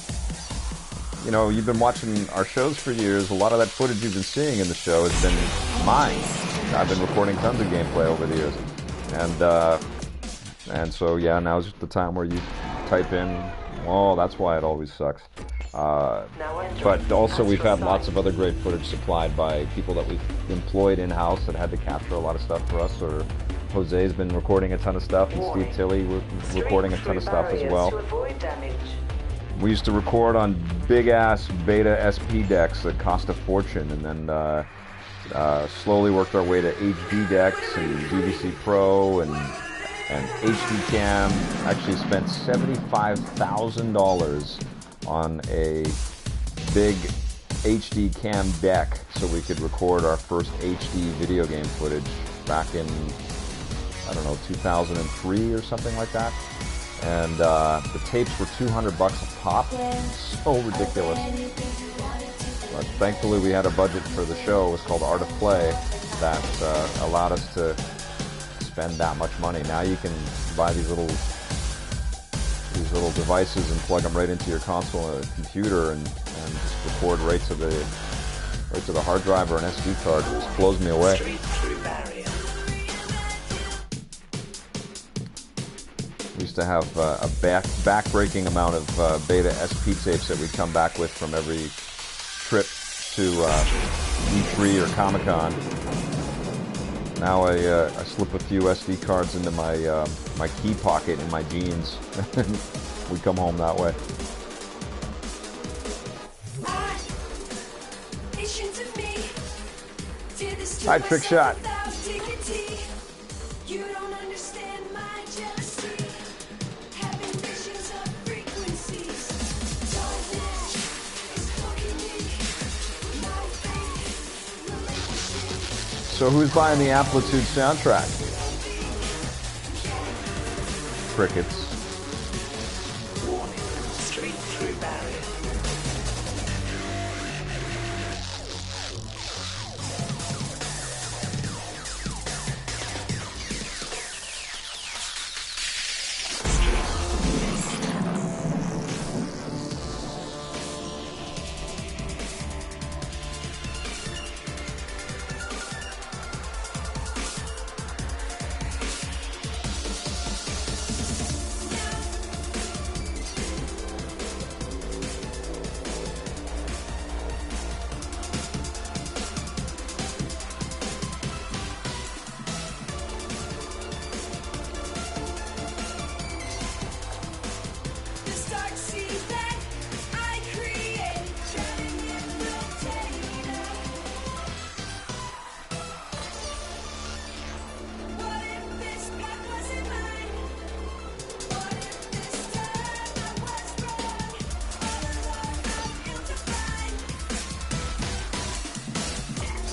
You know, you've been watching our shows for years. A lot of that footage you've been seeing in the show has been mine. I've been recording tons of gameplay over the years. And so, yeah, now's the time where you type in, oh, that's why it always sucks. But also we've had lots of other great footage supplied by people that we've employed in-house that had to capture a lot of stuff for us, or Jose's been recording a ton of stuff, and Steve Tilley recording a ton of stuff as well. We used to record on big-ass Beta SP decks that cost a fortune, and then slowly worked our way to HD decks and DVC Pro and HD Cam. Actually spent $75,000 on a big HD Cam deck so we could record our first HD video game footage back in, I don't know, 2003 or something like that. And the tapes were $200 a pop. So ridiculous. But thankfully we had a budget for the show. It was called Art of Play that allowed us to spend that much money. Now you can buy these little devices and plug them right into your console or computer and just record right to the hard drive or an SD card. It just blows me away. We used to have a back-breaking amount of Beta SP tapes that we'd come back with from every trip to E3 or Comic-Con. Now I slip a few SD cards into my my key pocket in my jeans. We come home that way. Hi, Trick Shot. So who's buying the Amplitude soundtrack? Crickets. Warning. Streak through barrier.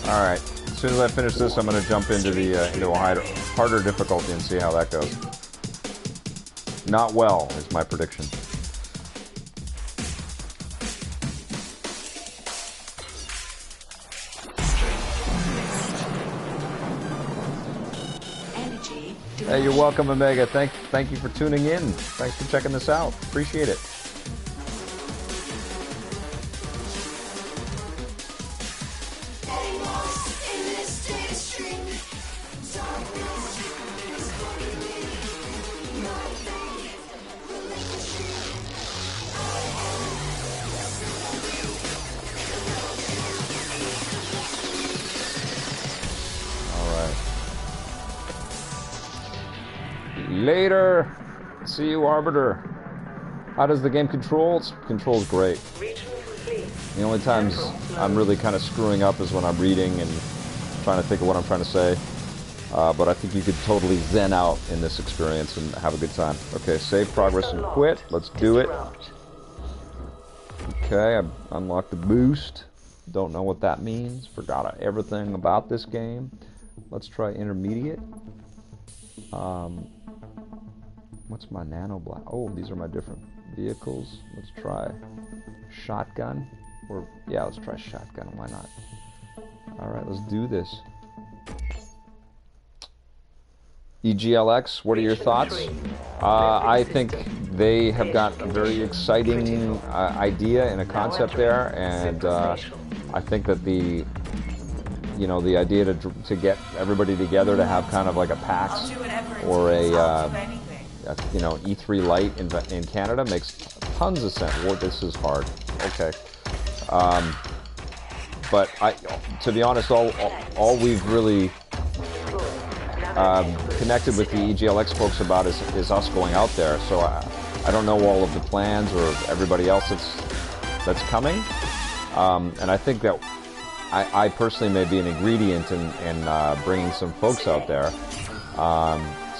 All right. As soon as I finish this, I'm going to jump into a harder difficulty and see how that goes. Not well is my prediction. Hey, you're welcome, Omega. Thank you for tuning in. Thanks for checking this out. Appreciate it. Later. See you, Arbiter. How does the game control? It controls great. The only times I'm really kind of screwing up is when I'm reading and trying to think of what I'm trying to say. But I think you could totally zen out in this experience and have a good time. Okay, save progress and quit. Let's do it. Okay, I've unlocked the boost. Don't know what that means. Forgot everything about this game. Let's try intermediate. What's my nano black? Oh, these are my different vehicles. Let's try shotgun. Or yeah, let's try shotgun. Why not? All right, let's do this. EGLX, what are your thoughts? I think they have got a very exciting idea and a concept there, and I think that the idea to get everybody together to have kind of like a PAX or a E3 Lite in Canada makes tons of sense. Well, this is hard. Okay. But to be honest, all we've really connected with the EGLX folks about is us going out there. So I don't know all of the plans or everybody else that's coming. And I think that I personally may be an ingredient in bringing some folks out there.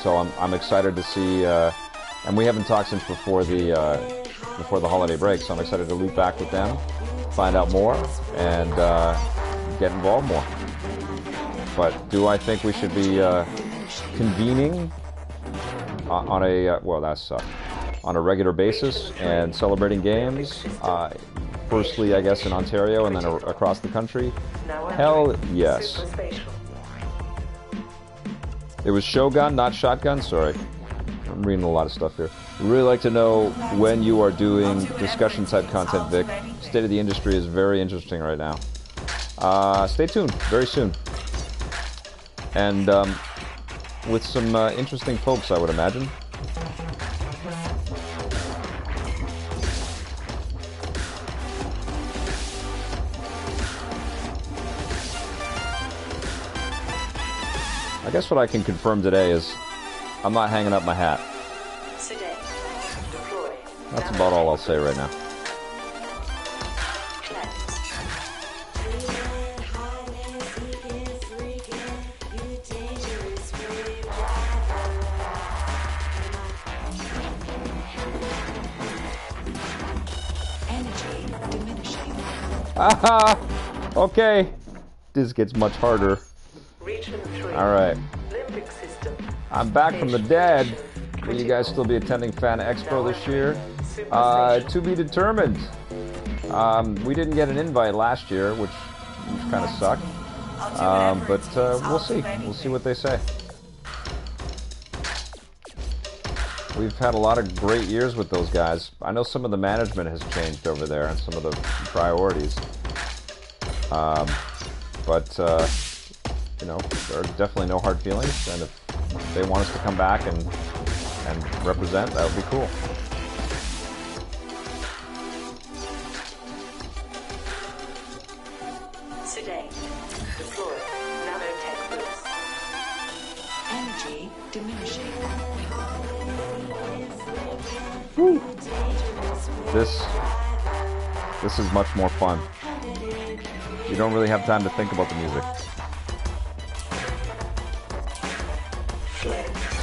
So I'm excited to see, and we haven't talked since before the holiday break. So I'm excited to loop back with them, find out more, and get involved more. But do I think we should be convening on a on a regular basis and celebrating games? Firstly, I guess in Ontario and then across the country. Hell yes. It was Shogun, not Shotgun. Sorry, I'm reading a lot of stuff here. We'd really like to know when you are doing discussion type content, Vic. State of the industry is very interesting right now. Stay tuned, very soon. And with some interesting folks, I would imagine. I guess what I can confirm today is I'm not hanging up my hat. That's about all I'll say right now. Aha! Okay. This gets much harder. Alright. I'm back from the dead. Will you guys still be attending Fan Expo this year? To be determined. We didn't get an invite last year, which kind of sucked. But we'll see. We'll see what they say. We've had a lot of great years with those guys. I know some of the management has changed over there and some of the priorities. You know, there are definitely no hard feelings, and if they want us to come back and represent, that would be cool. Today, deploy nanotech boost. Energy diminishing. Woo. This is much more fun. You don't really have time to think about the music.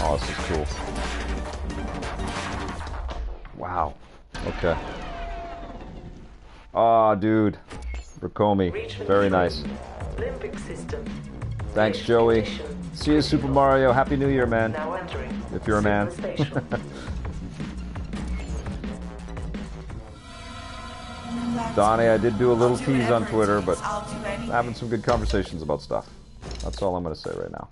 Oh, this is cool. Wow. Okay. Oh, dude. Rakomi. Very nice. Thanks, Joey. See you, Super Mario. Happy New Year, man. If you're a man. Donnie, I did do a little tease on Twitter, but having some good conversations about stuff. That's all I'm going to say right now.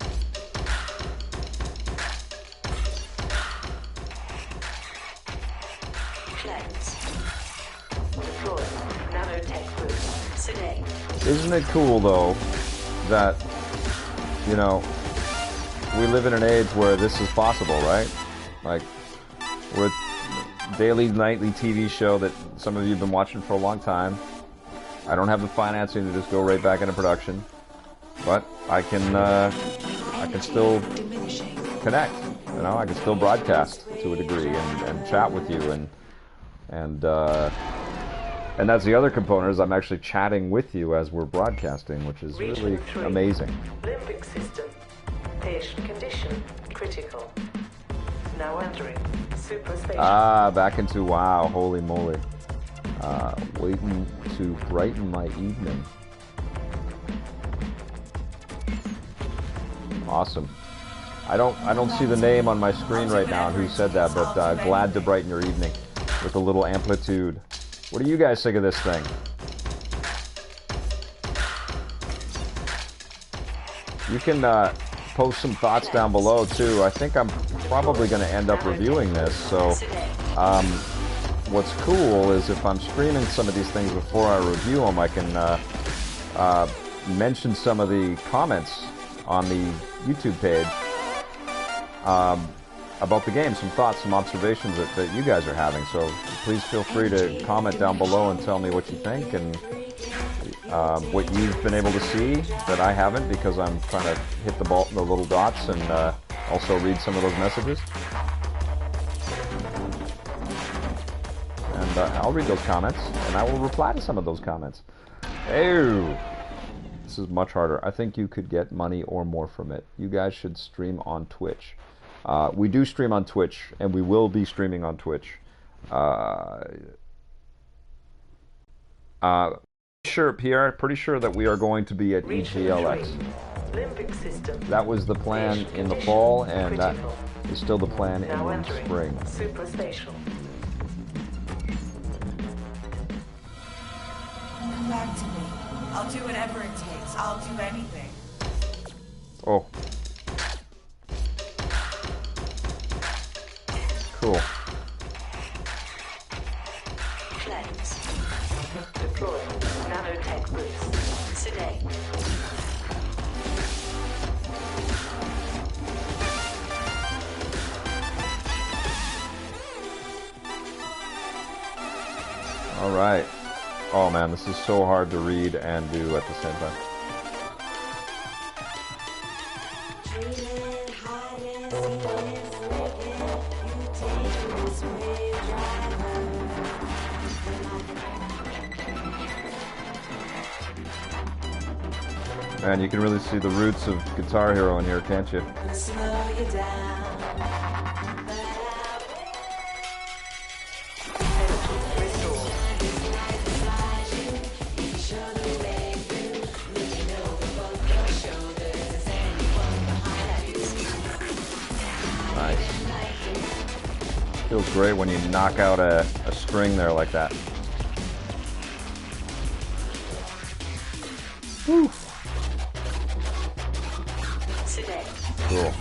Isn't it cool, though, that, you know, we live in an age where this is possible, right? Like, we're a daily, nightly TV show that some of you have been watching for a long time. I don't have the financing to just go right back into production, but I can still connect. You know, I can still broadcast to a degree and chat with you and that's the other component, is I'm actually chatting with you as we're broadcasting, which is really amazing. Limbic system. Patient condition critical. Now entering super station. Ah, back into wow, holy moly. Waiting to brighten my evening. Awesome. I don't see the name on my screen right now and who said that, but glad to brighten your evening with a little Amplitude. What do you guys think of this thing? You can post some thoughts down below too. I think I'm probably going to end up reviewing this. So what's cool is if I'm streaming some of these things before I review them, I can mention some of the comments on the YouTube page about the game, some thoughts, some observations that you guys are having. So please feel free to comment down below and tell me what you think and what you've been able to see that I haven't, because I'm trying to hit the little dots and also read some of those messages. And I'll read those comments and I will reply to some of those comments. Ew. This is much harder. I think you could get money or more from it. You guys should stream on Twitch. We do stream on Twitch, and we will be streaming on Twitch. Sure, Pierre, pretty sure that we are going to be at EGLX. That was the plan in the fall, and that is still the plan in the spring. Come back to me. I'll do whatever it takes. I'll do anything. Oh. Cool. Cleanse. Deploy. Nanotech boost. Sedate. All right. Oh man, this is so hard to read and do at the same time. Man, you can really see the roots of Guitar Hero in here, can't you? Nice. Feels great when you knock out a string there like that. Woo. Cool.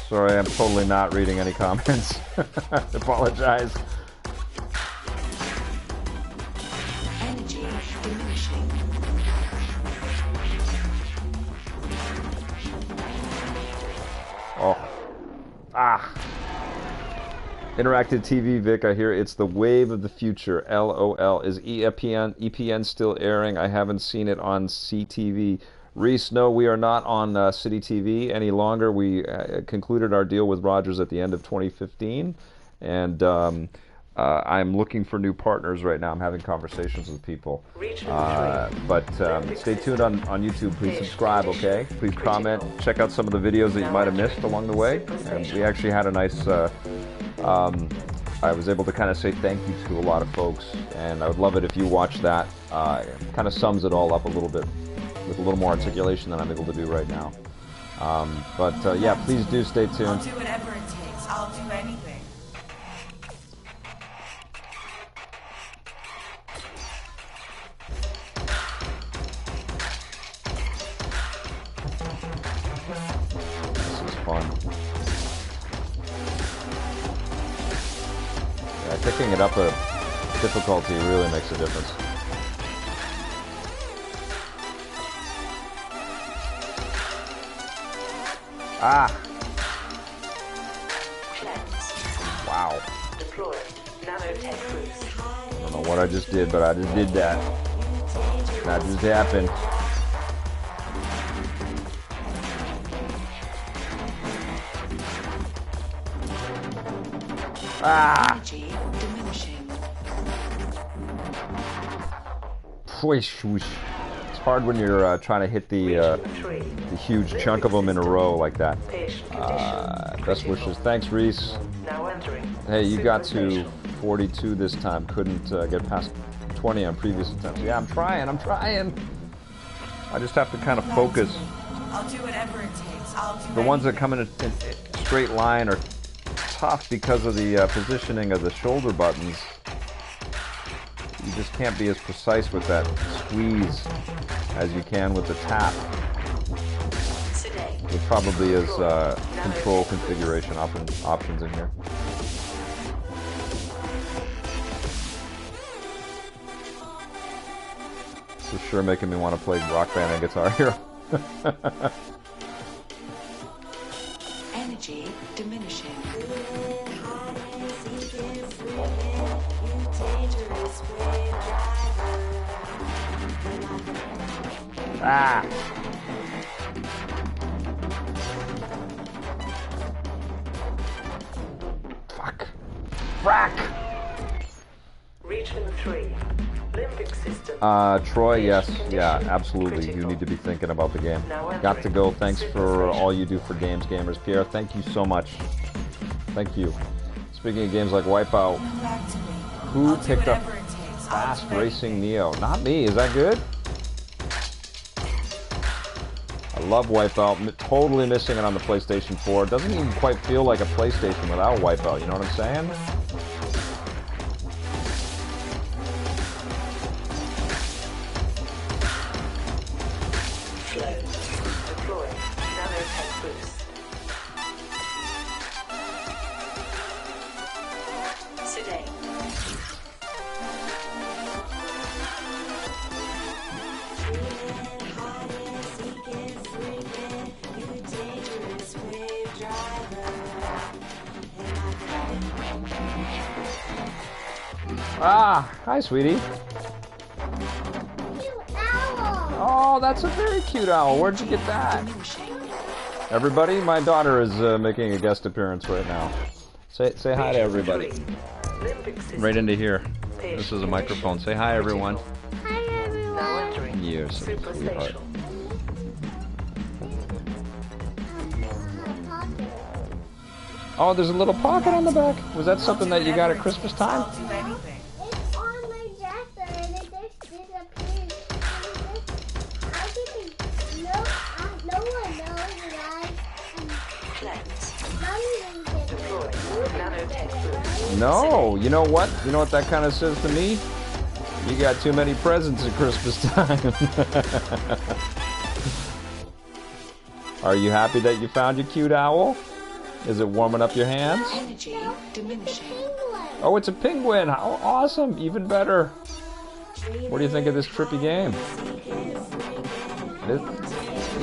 Sorry, I'm totally not reading any comments. I apologize. Energy diminishing. Oh. Ah. Interactive TV, Vic, I hear it's the wave of the future. LOL. Is EPN still airing? I haven't seen it on CTV. Reese, no, we are not on City TV any longer. We concluded our deal with Rogers at the end of 2015, and I'm looking for new partners right now. I'm having conversations with people. But stay tuned on YouTube. Please subscribe, okay? Please comment. Check out some of the videos that you might have missed along the way. And we actually had a nice... I was able to kind of say thank you to a lot of folks, and I would love it if you watch that. Kind of sums it all up a little bit, with a little more articulation than I'm able to do right now. Yeah, please do stay tuned. I'll do whatever it takes. I'll do anything. This is fun. Yeah, picking it up a difficulty really makes a difference. Ah! Wow. Deploy. Nanotech boost. I don't know what I just did, but I just did that. That just happened. Ah! Energy diminishing. Whoosh, whoosh. It's hard when you're trying to hit the huge chunk of them in a row like that. Best wishes. Thanks, Reese. Now entering. Hey, you got to 42 this time. Couldn't get past 20 on previous attempts. Yeah, I'm trying. I just have to kind of focus. I'll do whatever it takes. I'll do The ones that anything. come in a straight line are tough because of the positioning of the shoulder buttons. You just can't be as precise with that squeeze as you can with the tap. Sedate. There probably is control configuration options in here. For sure making me want to play Rock Band and Guitar Hero. Energy diminishing. Ah! Fuck. Frack! Region 3. Limbic system. Troy, yes. Yeah, absolutely. You need to be thinking about the game. Got to go. Thanks for all you do for games, gamers. Pierre, thank you so much. Thank you. Speaking of games like Wipeout, Come back to me. who I'll do picked up whatever it takes. Fast I'll do Racing Neo? Not me. Is that good? I love Wipeout. Totally missing it on the PlayStation 4. It doesn't even quite feel like a PlayStation without Wipeout. You know what I'm saying? Flow. Deploy. Nanotech boost. Sedate. Ah! Hi, sweetie. Oh, that's a very cute owl. Where'd you get that? Diminishing. Everybody, my daughter is making a guest appearance right now. Say hi to everybody. Limbic system. Right into here. This is a microphone. Say hi, everyone. Now entering. You're so Super sweetheart. spatial. Oh, there's a little pocket on the back. Was that something that you got at Christmas time? I'll do anything. It's on my dresser and it just disappeared. No one knows that Cleanse. Mommy didn't get Deploy. it. Nanotech boost. No. You know what? You know what that kind of says to me? You got too many presents at Christmas time. Are you happy that you found your cute owl? Is it warming up your hands? Energy diminishing. Oh, it's a penguin. How awesome. Even better. What do you think of this trippy game?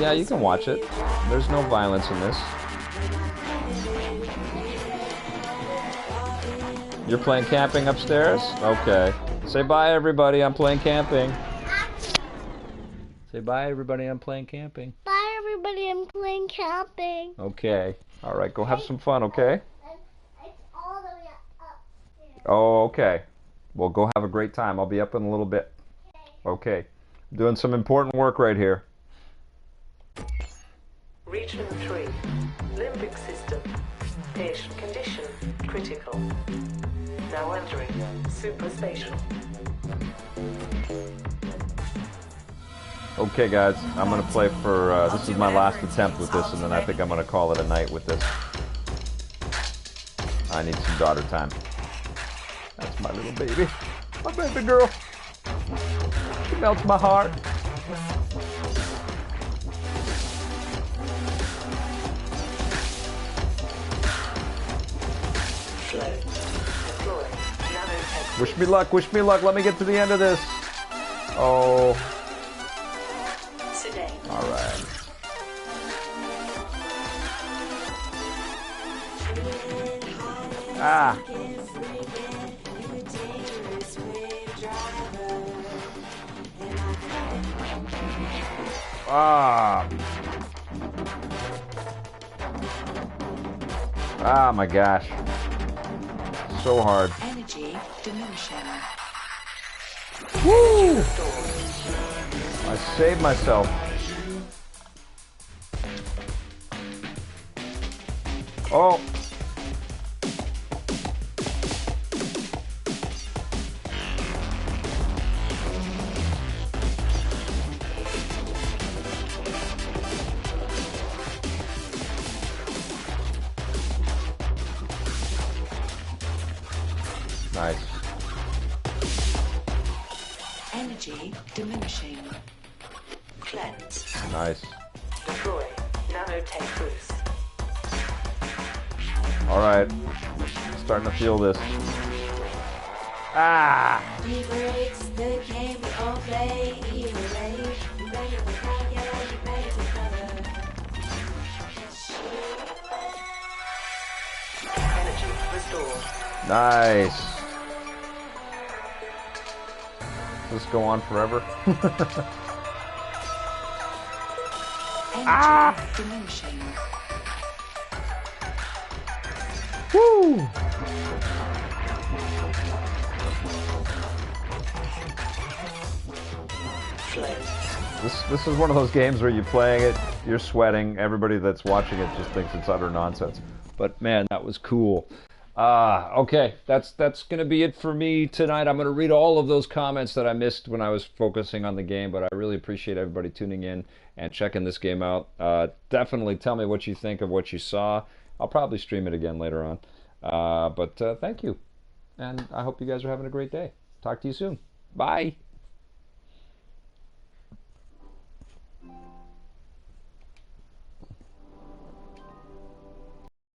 Yeah, you can watch it. There's no violence in this. You're playing camping upstairs? Okay. Say bye, everybody. I'm playing camping. Say bye, everybody. I'm playing camping. Bye, everybody. I'm playing camping. Okay. All right. Go have some fun, okay? It's all the way up there. Oh, okay. Well, go have a great time. I'll be up in a little bit. Okay. I'm doing some important work right here. Region 3. Limbic system. Patient condition. Critical. Now entering. Super spatial. Okay, guys. I'm going to play for... this is my last attempt with this, and then I think I'm going to call it a night with this. I need some daughter time. That's my little baby. My baby girl. She melts my heart. Flow. Deploy. Nanotech Wish me luck. Wish me luck. Let me get to the end of this. Oh. Sedate. All right. Ah. Ah. Ah, my gosh. So hard. Energy diminishing. Woo! I saved myself. Oh. Nice. Energy diminishing. Cleanse. Nice. Deploy. Nanotech boost. All right. Starting to feel this. Ah! He breaks the game we all play. He relay. You bang it with that, yeah, you bang it together. Energy restored. Nice. Does this go on forever? Energy diminishing. Woo! Flow. This is one of those games where you're playing it, you're sweating, everybody that's watching it just thinks it's utter nonsense. But man, that was cool. Okay, that's going to be it for me tonight. I'm going to read all of those comments that I missed when I was focusing on the game, but I really appreciate everybody tuning in and checking this game out. Definitely tell me what you think of what you saw. I'll probably stream it again later on. But thank you, and I hope you guys are having a great day. Talk to you soon. Bye.